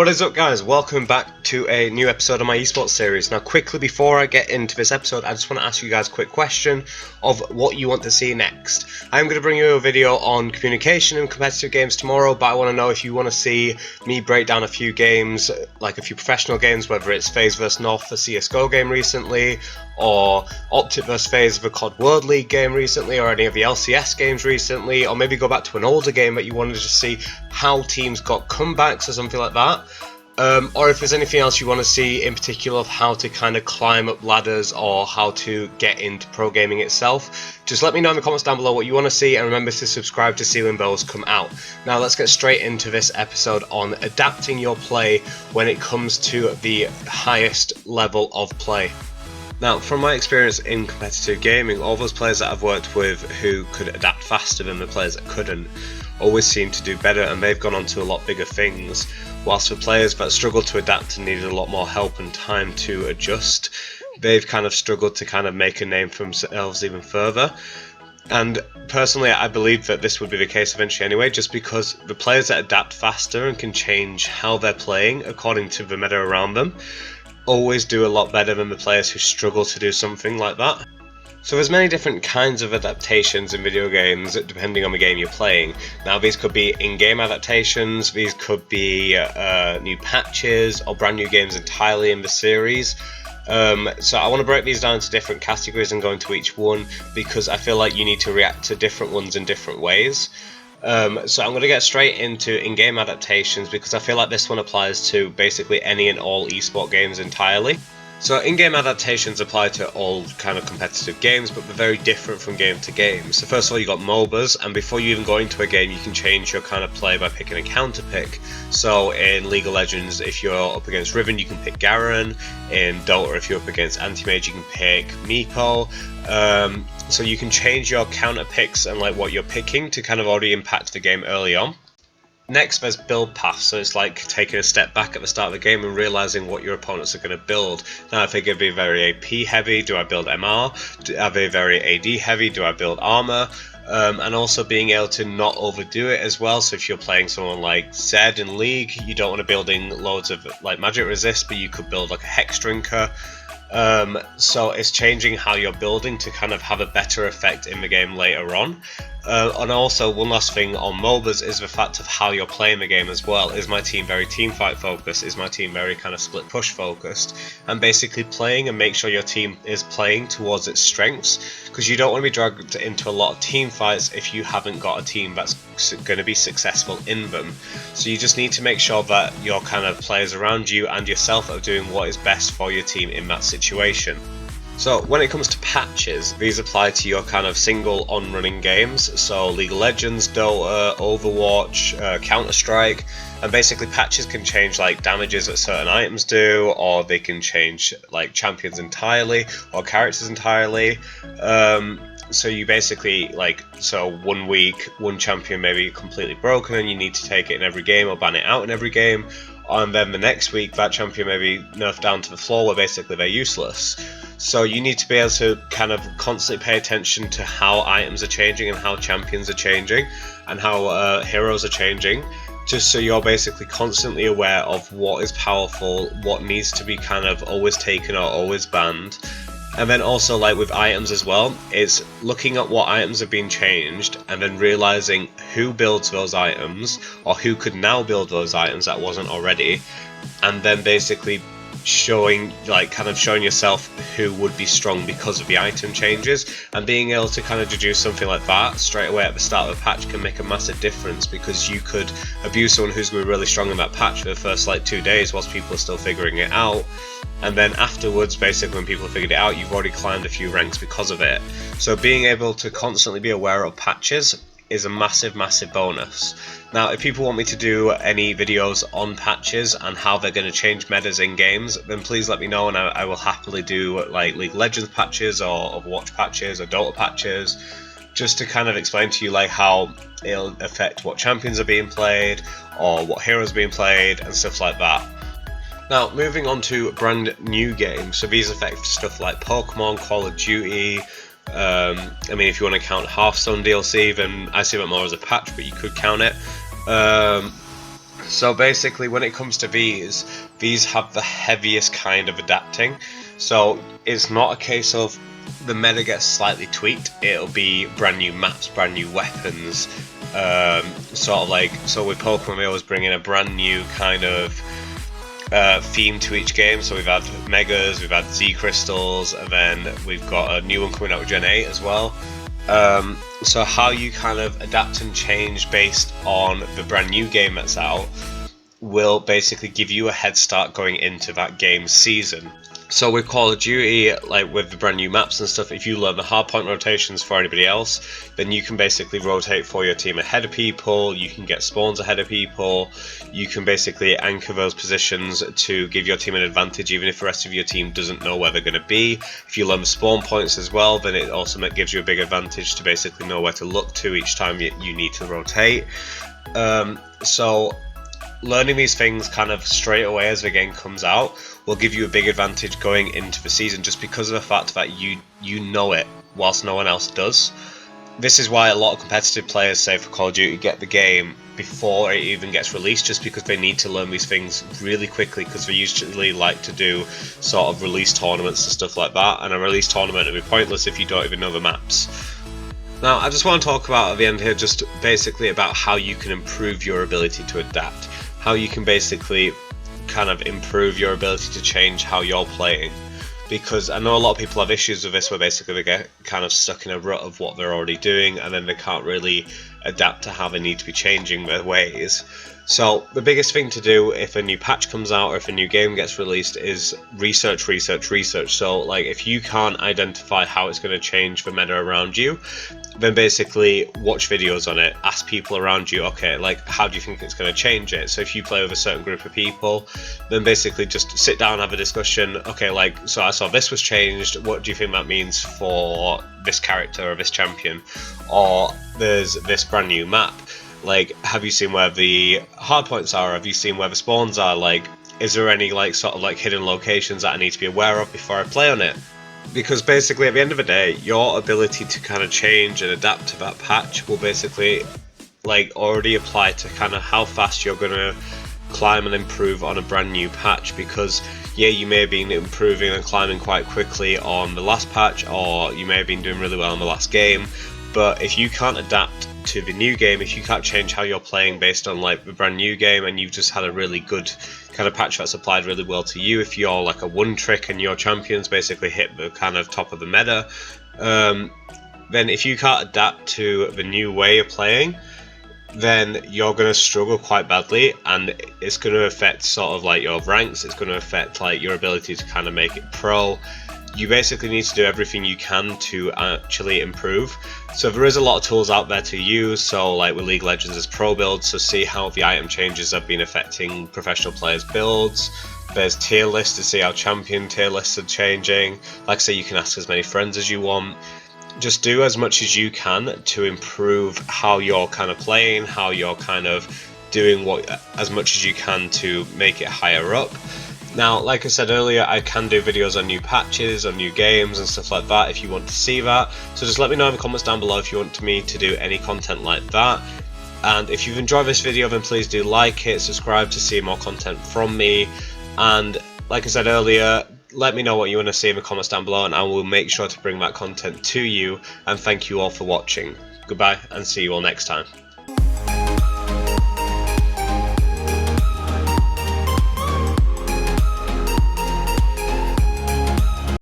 What is up, guys? Welcome back to a new episode of my esports series. Now quickly before I get into this episode, I just want to ask you guys a quick question of what you want to see next. I'm going to bring you a video on communication in competitive games tomorrow, but I want to know if you want to see me break down a few games, like a few professional games, whether it's FaZe vs North, the csgo game recently, or Optic vs FaZe, the COD World League game recently, or any of the LCS games recently, or maybe go back to an older game that you wanted to see how teams got comebacks or something like that. Or if there's anything else you want to see in particular of how to kind of climb up ladders or how to get into pro gaming itself, just let me know in the comments down below what you want to see, and remember to subscribe to see when those come out. Now let's get straight into this episode on adapting your play when it comes to the highest level of play. Now, from my experience in competitive gaming, all those players that I've worked with who could adapt faster than the players that couldn't always seem to do better, and they've gone on to a lot bigger things, whilst for players that struggled to adapt and needed a lot more help and time to adjust, they've kind of struggled to kind of make a name for themselves even further. And personally, I believe that this would be the case eventually anyway, just because the players that adapt faster and can change how they're playing according to the meta around them always do a lot better than the players who struggle to do something like that. So there's many different kinds of adaptations in video games depending on the game you're playing. Now these could be in-game adaptations, these could be new patches or brand new games entirely in the series. So I want to break these down into different categories and go into each one because I feel like you need to react to different ones in different ways. So I'm going to get straight into in-game adaptations because I feel like this one applies to basically any and all esport games entirely. So in-game adaptations apply to all kind of competitive games, but they're very different from game to game. So first of all, you got MOBAs, and before you even go into a game, you can change your kind of play by picking a counter pick. So in League of Legends, if you're up against Riven, you can pick Garen. In Dota, if you're up against Anti-Mage, you can pick Meepo. So you can change your counter picks and like what you're picking to kind of already impact the game early on. Next, there's build paths, so it's like taking a step back at the start of the game and realizing what your opponents are going to build. Now, if they're going to be very AP heavy, do I build MR? Are they very AD heavy? Do I build armor? And also being able to not overdo it as well. So if you're playing someone like Zed in League, you don't want to build in loads of like magic resist, but you could build like a Hex Drinker. So it's changing how you're building to kind of have a better effect in the game later on. And also one last thing on MOBAs is the fact of how you're playing the game as well. Is my team very team fight focused? Is my team very kind of split push focused? And basically playing and make sure your team is playing towards its strengths, because you don't want to be dragged into a lot of team fights if you haven't got a team that's going to be successful in them. So you just need to make sure that your kind of players around you and yourself are doing what is best for your team in that situation. So when it comes to patches, these apply to your kind of single on-running games, so League of Legends, Dota, Overwatch, Counter-Strike, and basically patches can change like damages that certain items do, or they can change like champions entirely, or characters entirely. So you basically so 1 week, one champion may be completely broken and you need to take it in every game or ban it out in every game, and then the next week that champion may be nerfed down to the floor where basically they're useless. So you need to be able to kind of constantly pay attention to how items are changing and how champions are changing and how heroes are changing, just so you're basically constantly aware of what is powerful, what needs to be kind of always taken or always banned. And then also like with items as well, it's looking at what items have been changed and then realizing who builds those items or who could now build those items that wasn't already, and then basically showing yourself who would be strong because of the item changes. And being able to kind of deduce something like that straight away at the start of a patch can make a massive difference, because you could abuse someone who's going to be really strong in that patch for the first like 2 days whilst people are still figuring it out, and then afterwards basically when people have figured it out, you've already climbed a few ranks because of it. So being able to constantly be aware of patches is a massive bonus. Now if people want me to do any videos on patches and how they're going to change metas in games, then please let me know, and I will happily do like League of Legends patches or Overwatch patches or Dota patches, just to kind of explain to you like how it'll affect what champions are being played or what heroes are being played and stuff like that. Now moving on to brand new games, so these affect stuff like Pokemon, Call of Duty, I mean, if you want to count Hearthstone DLC, then I see that more as a patch, but you could count it. So basically, when it comes to these have the heaviest kind of adapting. So it's not a case of the meta gets slightly tweaked. It'll be brand new maps, brand new weapons, sort of like, so with Pokemon we always bring in a brand new kind of theme to each game. So we've had Megas, we've had Z Crystals, and then we've got a new one coming out with Gen 8 as well. So how you kind of adapt and change based on the brand new game that's out will basically give you a head start going into that game's season. So with Call of Duty, like with the brand new maps and stuff, if you learn the hardpoint rotations for anybody else, then you can basically rotate for your team ahead of people, you can get spawns ahead of people, you can basically anchor those positions to give your team an advantage even if the rest of your team doesn't know where they're going to be. If you learn the spawn points as well, then it also gives you a big advantage to basically know where to look to each time you need to rotate. So learning these things kind of straight away as the game comes out will give you a big advantage going into the season, just because of the fact that you know it whilst no one else does. This is why a lot of competitive players, say for Call of Duty, get the game before it even gets released, just because they need to learn these things really quickly, because they usually like to do sort of release tournaments and stuff like that, and a release tournament would be pointless if you don't even know the maps. Now I just want to talk about at the end here just basically about how you can improve your ability to adapt, how you can basically kind of improve your ability to change how you're playing, because I know a lot of people have issues with this where basically they get kind of stuck in a rut of what they're already doing and then they can't really adapt to how they need to be changing their ways. So the biggest thing to do if a new patch comes out or if a new game gets released is research. So like if you can't identify how it's going to change the meta around you, then basically watch videos on it, ask people around you, okay, like how do you think it's going to change it? So if you play with a certain group of people, then basically just sit down, have a discussion, okay, like, so I saw this was changed, what do you think that means for this character or this champion? Or there's this brand new map, like, have you seen where the hardpoints are? Have you seen where the spawns are? Like, is there any like sort of like hidden locations that I need to be aware of before I play on it? Because basically at the end of the day, your ability to kind of change and adapt to that patch will basically like already apply to kind of how fast you're going to climb and improve on a brand new patch. Because yeah, you may have been improving and climbing quite quickly on the last patch, or you may have been doing really well in the last game, but if you can't adapt to the new game, if you can't change how you're playing based on like the brand new game, and you've just had a really good kind of patch that's applied really well to you, if you're like a one trick and your champions basically hit the kind of top of the meta, then if you can't adapt to the new way of playing, then you're going to struggle quite badly, and it's going to affect sort of like your ranks, it's going to affect like your ability to kind of make it pro. You basically need to do everything you can to actually improve. So there is a lot of tools out there to use, so like with League of Legends there's pro builds, so see how the item changes have been affecting professional players' builds. There's tier lists to see how champion tier lists are changing. Like I say, you can ask as many friends as you want. Just do as much as you can to improve how you're kind of playing, how you're kind of doing as much as you can to make it higher up. Now, like I said earlier, I can do videos on new patches, on new games and stuff like that if you want to see that. So just let me know in the comments down below if you want me to do any content like that. And if you've enjoyed this video, then please do like it, subscribe to see more content from me. And like I said earlier, let me know what you want to see in the comments down below, and I will make sure to bring that content to you. And thank you all for watching. Goodbye, and see you all next time.